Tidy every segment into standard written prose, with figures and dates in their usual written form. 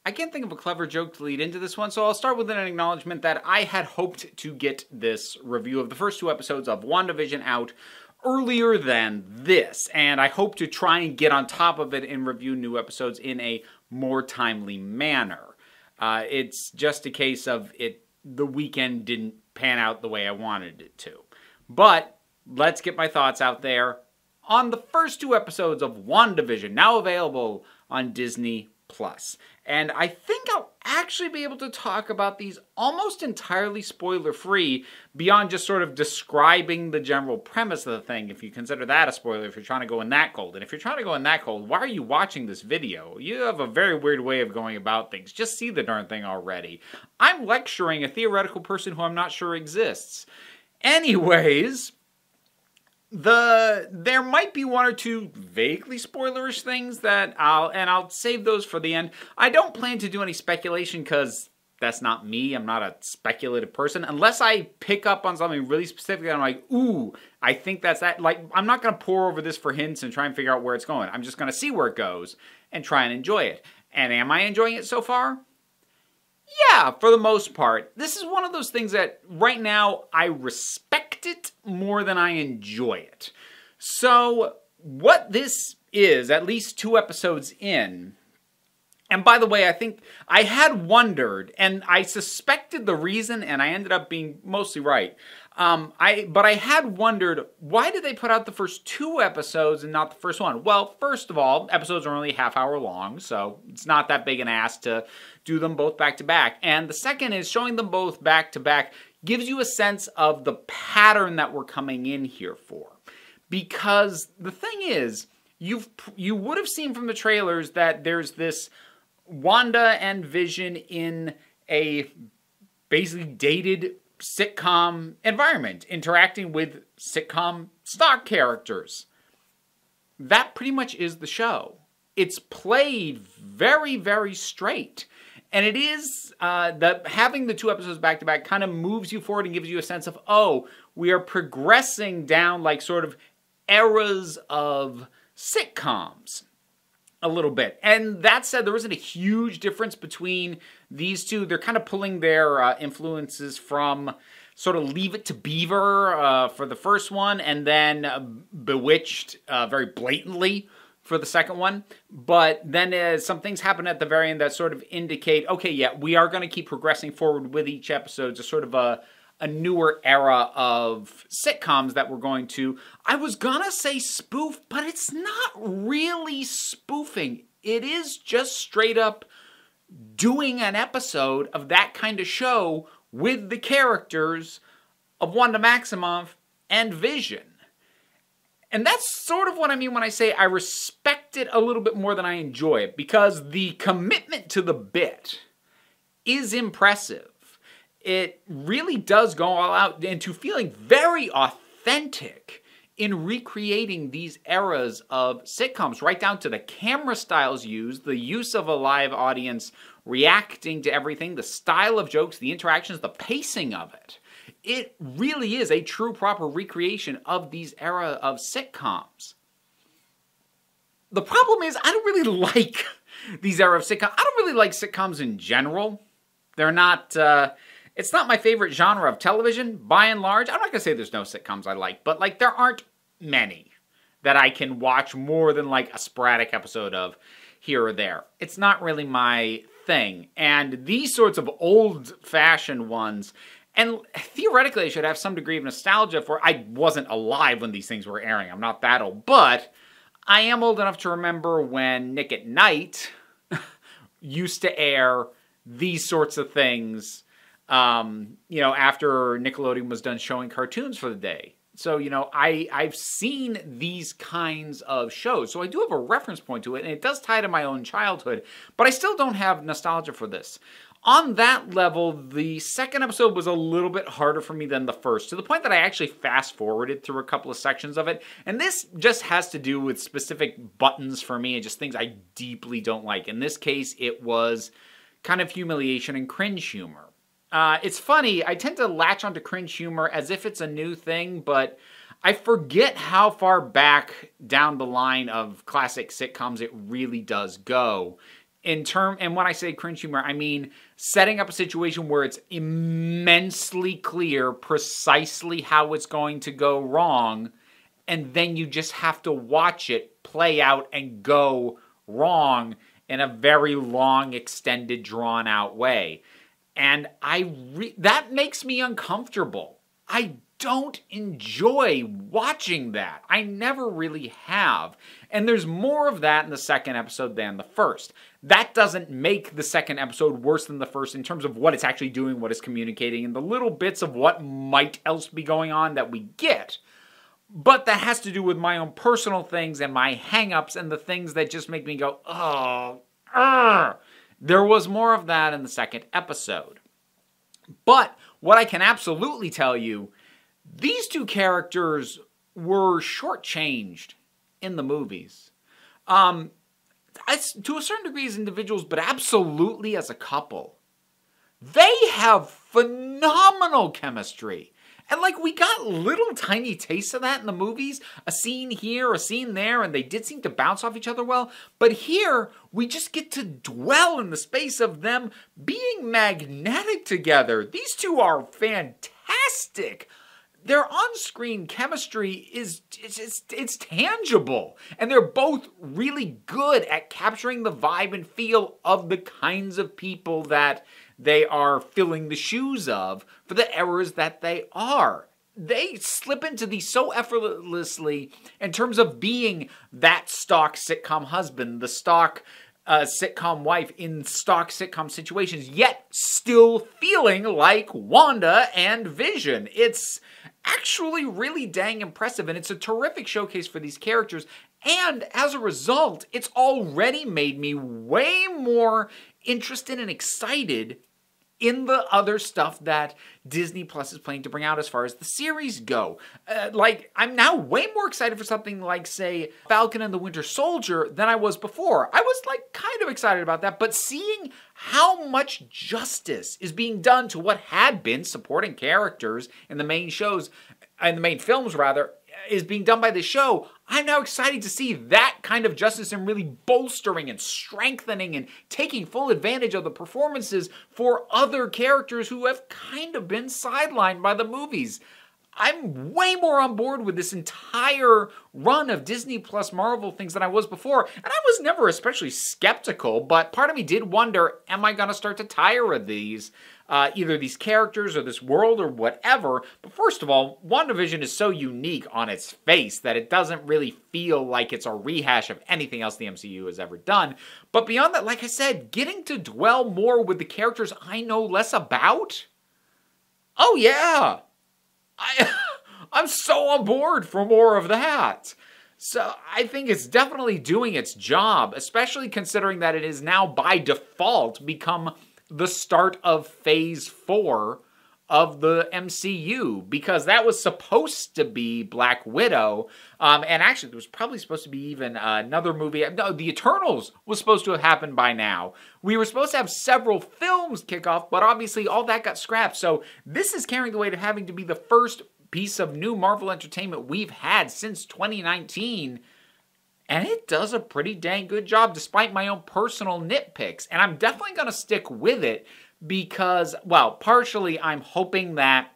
I can't think of a clever joke to lead into this one, so I'll start with an acknowledgement that I had hoped to get this review of the first 2 episodes of Wandavision out earlier than this, and I hope to try and get on top of it and review new episodes in a more timely manner. It's just a case of the weekend didn't pan out the way I wanted it to. But let's get my thoughts out there on the first 2 episodes of WandaVision, now available on Disney+. And I think I'll actually be able to talk about these almost entirely spoiler-free, beyond just sort of describing the general premise of the thing, if you consider that a spoiler, if you're trying to go in that cold. And if you're trying to go in that cold, why are you watching this video? You have a very weird way of going about things. Just see the darn thing already. I'm lecturing a theoretical person who I'm not sure exists. Anyways, there might be 1 or 2 vaguely spoilerish things that I'll save those for the end. I don't plan to do any speculation because that's not me. I'm not a speculative person. Unless I pick up on something really specific and I'm like, ooh, I think that's that. Like, I'm not going to pore over this for hints and try and figure out where it's going. I'm just going to see where it goes and try and enjoy it. And am I enjoying it so far? Yeah, for the most part. This is one of those things that right now I respect it more than I enjoy it. So what this is, at least 2 episodes in, and by the way, I think I had wondered, and I suspected the reason, and I ended up being mostly right. But I had wondered, why did they put out the first 2 episodes and not the first one? Well, first of all, episodes are only half hour long, so it's not that big an ask to do them both back to back. And the second is showing them both back to back gives you a sense of the pattern that we're coming in here for. Because the thing is, you would have seen from the trailers that there's this Wanda and Vision in a basically dated sitcom environment, interacting with sitcom stock characters. That pretty much is the show. It's played very, very straight. And it is, having the 2 episodes back to back kind of moves you forward and gives you a sense of, oh, we are progressing down like sort of eras of sitcoms a little bit. And that said, there isn't a huge difference between these 2. They're kind of pulling their influences from sort of Leave It to Beaver for the first one, and then Bewitched very blatantly for the second one. But then some things happen at the very end that sort of indicate, okay, yeah, we are going to keep progressing forward with each episode to sort of a newer era of sitcoms that we're going to, I was gonna say spoof, but it's not really spoofing. It is just straight up doing an episode of that kind of show with the characters of Wanda Maximoff and Vision. And that's sort of what I mean when I say I respect it a little bit more than I enjoy it, because the commitment to the bit is impressive. It really does go all out into feeling very authentic in recreating these eras of sitcoms, right down to the camera styles used, the use of a live audience reacting to everything, the style of jokes, the interactions, the pacing of it. It really is a true proper recreation of these era of sitcoms. The problem is, I don't really like these era of sitcoms. I don't really like sitcoms in general. They're not, it's not my favorite genre of television, by and large. I'm not going to say there's no sitcoms I like, but like there aren't many that I can watch more than like a sporadic episode of here or there. It's not really my thing. And these sorts of old-fashioned ones, and theoretically I should have some degree of nostalgia for, I wasn't alive when these things were airing. I'm not that old, but I am old enough to remember when Nick at Night used to air these sorts of things, you know, after Nickelodeon was done showing cartoons for the day. So, you know, I've seen these kinds of shows, so I do have a reference point to it, and it does tie to my own childhood, but I still don't have nostalgia for this. On that level, the second episode was a little bit harder for me than the first, to the point that I actually fast-forwarded through a couple of sections of it, and this just has to do with specific buttons for me and just things I deeply don't like. In this case, it was kind of humiliation and cringe humor. It's funny, I tend to latch onto cringe humor as if it's a new thing, but I forget how far back down the line of classic sitcoms it really does go. And when I say cringe humor, I mean setting up a situation where it's immensely clear precisely how it's going to go wrong, and then you just have to watch it play out and go wrong in a very long, extended, drawn-out way. And that makes me uncomfortable. I don't enjoy watching that. I never really have. And there's more of that in the second episode than the first. That doesn't make the second episode worse than the first in terms of what it's actually doing, what it's communicating, and the little bits of what might else be going on that we get. But that has to do with my own personal things and my hang-ups and the things that just make me go, oh, there was more of that in the second episode. But what I can absolutely tell you, these two characters were shortchanged in the movies. To a certain degree as individuals, but absolutely as a couple. They have phenomenal chemistry. And like, we got little tiny tastes of that in the movies. A scene here, a scene there, and they did seem to bounce off each other well. But here, we just get to dwell in the space of them being magnetic together. These two are fantastic. Their on-screen chemistry it's tangible. And they're both really good at capturing the vibe and feel of the kinds of people that they are filling the shoes of for the errors that they are. They slip into these so effortlessly in terms of being that stock sitcom husband, the stock sitcom wife in stock sitcom situations, yet still feeling like Wanda and Vision. It's actually really dang impressive, and it's a terrific showcase for these characters. And as a result, it's already made me way more interested and excited in the other stuff that Disney Plus is planning to bring out as far as the series go. I'm now way more excited for something like, say, Falcon and the Winter Soldier than I was before. I was, kind of excited about that, but seeing how much justice is being done to what had been supporting characters in the main shows, and the main films, rather, is being done by the show, I'm now excited to see that kind of justice and really bolstering and strengthening and taking full advantage of the performances for other characters who have kind of been sidelined by the movies. I'm way more on board with this entire run of Disney Plus Marvel things than I was before. And I was never especially skeptical, but part of me did wonder, am I going to start to tire of these? Either these characters or this world or whatever. But first of all, Wandavision is so unique on its face that it doesn't really feel like it's a rehash of anything else the MCU has ever done. But beyond that, like I said, getting to dwell more with the characters I know less about? Oh yeah! I'm so on board for more of that. So I think it's definitely doing its job, especially considering that it is now by default become the start of Phase 4 of the MCU, because that was supposed to be Black Widow, and actually there was probably supposed to be even another movie. No, The Eternals was supposed to have happened by now. We were supposed to have several films kick off, but obviously all that got scrapped, so this is carrying the weight of having to be the first piece of new Marvel entertainment we've had since 2019, and it does a pretty dang good job despite my own personal nitpicks. And I'm definitely going to stick with it because, well, partially I'm hoping that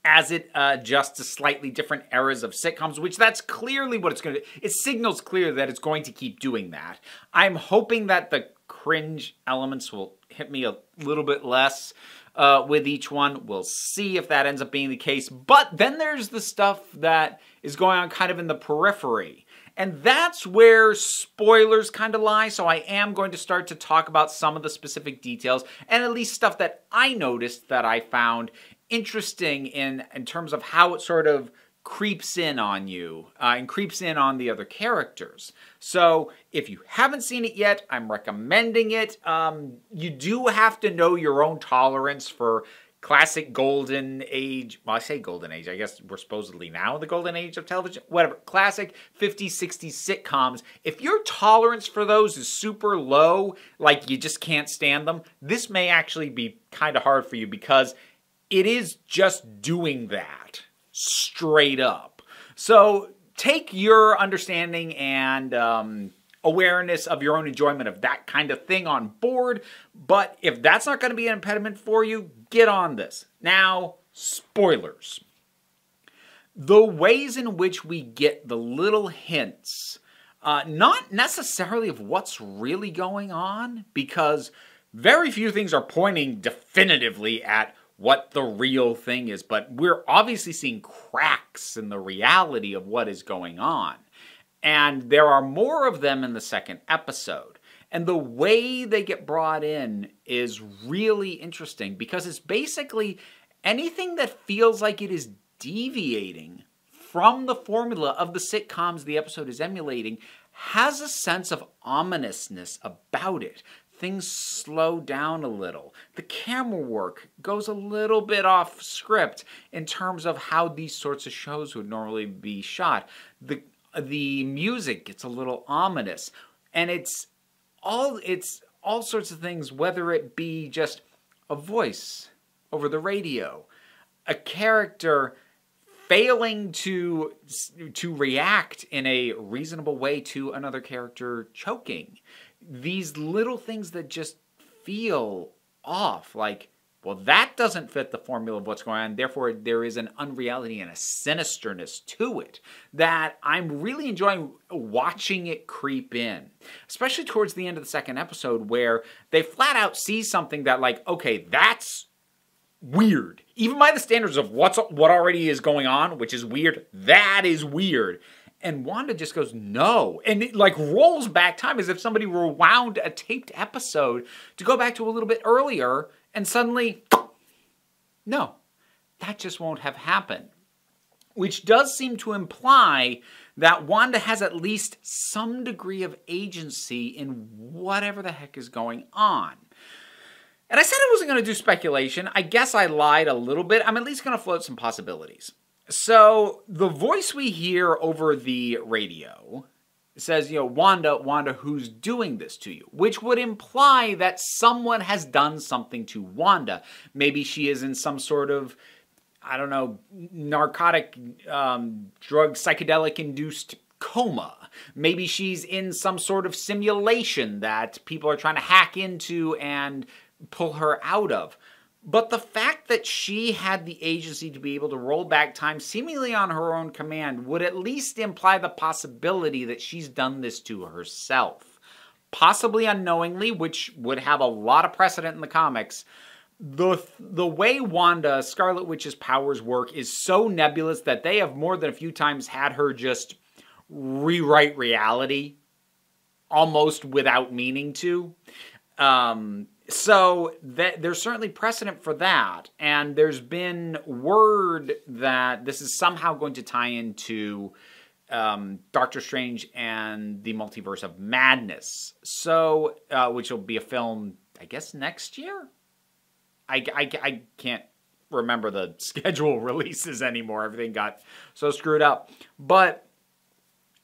as it adjusts to slightly different eras of sitcoms, which that's clearly what it's going to do. It signals clearly that it's going to keep doing that. I'm hoping that the cringe elements will hit me a little bit less with each one. We'll see if that ends up being the case. But then there's the stuff that is going on kind of in the periphery. And that's where spoilers kind of lie, so I am going to start to talk about some of the specific details, and at least stuff that I noticed that I found interesting in terms of how it sort of creeps in on you, and creeps in on the other characters. So, if you haven't seen it yet, I'm recommending it. You do have to know your own tolerance for classic golden age, well, I say golden age, I guess we're supposedly now in the golden age of television, whatever, classic 50s, 60s sitcoms. If your tolerance for those is super low, like you just can't stand them, this may actually be kind of hard for you because it is just doing that straight up. So take your understanding and awareness of your own enjoyment of that kind of thing on board. But if that's not going to be an impediment for you, get on this. Now, spoilers. The ways in which we get the little hints, not necessarily of what's really going on, because very few things are pointing definitively at what the real thing is, but we're obviously seeing cracks in the reality of what is going on. And there are more of them in the second episode. And the way they get brought in is really interesting, because it's basically anything that feels like it is deviating from the formula of the sitcoms the episode is emulating has a sense of ominousness about it. Things slow down a little. The camera work goes a little bit off script in terms of how these sorts of shows would normally be shot. The music gets a little ominous, and it's all sorts of things, whether it be just a voice over the radio, a character failing to react in a reasonable way to another character choking. These little things that just feel off, like, well, that doesn't fit the formula of what's going on, therefore there is an unreality and a sinisterness to it that I'm really enjoying watching it creep in. Especially towards the end of the second episode, where they flat out see something that, like, okay, that's weird. Even by the standards of what already is going on, which is weird, that is weird. And Wanda just goes, no. And it like rolls back time as if somebody rewound a taped episode to go back to a little bit earlier, and suddenly, no, that just won't have happened. Which does seem to imply that Wanda has at least some degree of agency in whatever the heck is going on. And I said I wasn't going to do speculation. I guess I lied a little bit. I'm at least going to float some possibilities. So the voice we hear over the radio says, Wanda, who's doing this to you? Which would imply that someone has done something to Wanda. Maybe she is in some sort of, I don't know, narcotic, drug, psychedelic-induced coma. Maybe she's in some sort of simulation that people are trying to hack into and pull her out of. But the fact that she had the agency to be able to roll back time seemingly on her own command would at least imply the possibility that she's done this to herself. Possibly unknowingly, which would have a lot of precedent in the comics. The way Wanda, Scarlet Witch's powers work is so nebulous that they have more than a few times had her just rewrite reality almost without meaning to. So there's certainly precedent for that, and there's been word that this is somehow going to tie into Doctor Strange and the Multiverse of Madness, so which will be a film, I guess, next year? I can't remember the schedule releases anymore. Everything got so screwed up. But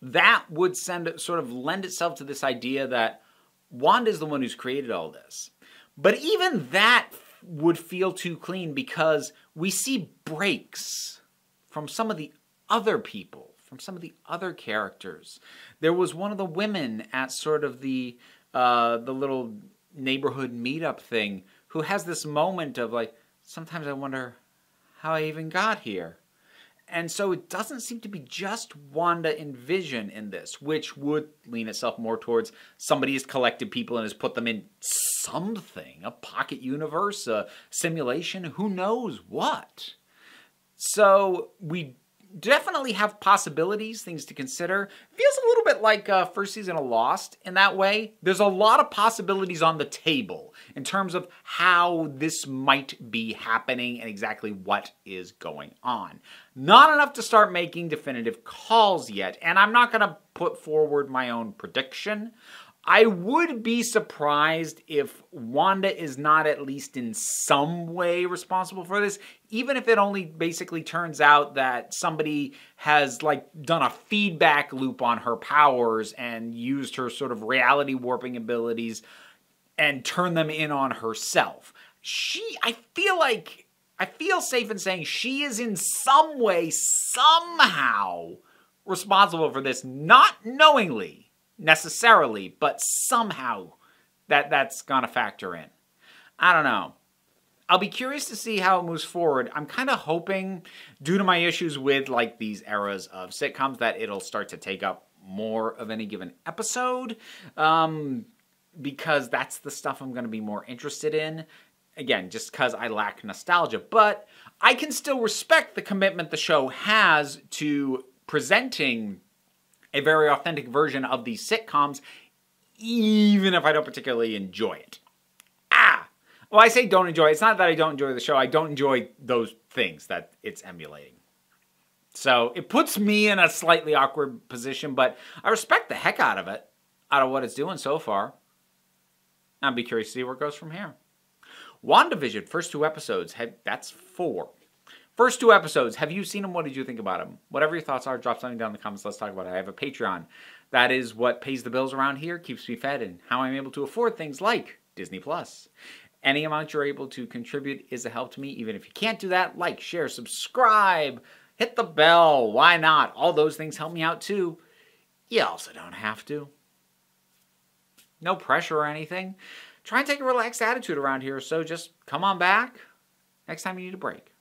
that would sort of lend itself to this idea that Wanda is the one who's created all this. But even that would feel too clean, because we see breaks from some of the other people, from some of the other characters. There was one of the women at sort of the little neighborhood meetup thing who has this moment of like, sometimes I wonder how I even got here. And so it doesn't seem to be just Wanda and Vision in this, which would lean itself more towards somebody has collected people and has put them in something, a pocket universe, a simulation, who knows what. So we definitely have possibilities, things to consider. Feels a little bit like first season of Lost in that way. There's a lot of possibilities on the table in terms of how this might be happening and exactly what is going on. Not enough to start making definitive calls yet, and I'm not going to put forward my own prediction. I would be surprised if Wanda is not at least in some way responsible for this, even if it only basically turns out that somebody has like done a feedback loop on her powers and used her sort of reality warping abilities and turned them in on herself. I feel safe in saying she is in some way, somehow responsible for this, not knowingly, necessarily, but somehow that's gonna factor in. I don't know. I'll be curious to see how it moves forward. I'm kind of hoping, due to my issues with like these eras of sitcoms, that it'll start to take up more of any given episode, because that's the stuff I'm going to be more interested in. Again, just because I lack nostalgia. But I can still respect the commitment the show has to presenting a very authentic version of these sitcoms, even if I don't particularly enjoy it. Well, I say don't enjoy it. It's not that I don't enjoy the show. I don't enjoy those things that it's emulating. So it puts me in a slightly awkward position, but I respect the heck out of it, out of what it's doing so far. I'll be curious to see where it goes from here. Wandavision, first 2 episodes. That's 4. First 2 episodes. Have you seen them? What did you think about them? Whatever your thoughts are, drop something down in the comments. Let's talk about it. I have a Patreon. That is what pays the bills around here, keeps me fed, and how I'm able to afford things like Disney+. Any amount you're able to contribute is a help to me. Even if you can't do that, like, share, subscribe, hit the bell. Why not? All those things help me out too. You also don't have to. No pressure or anything. Try and take a relaxed attitude around here, so just come on back next time you need a break.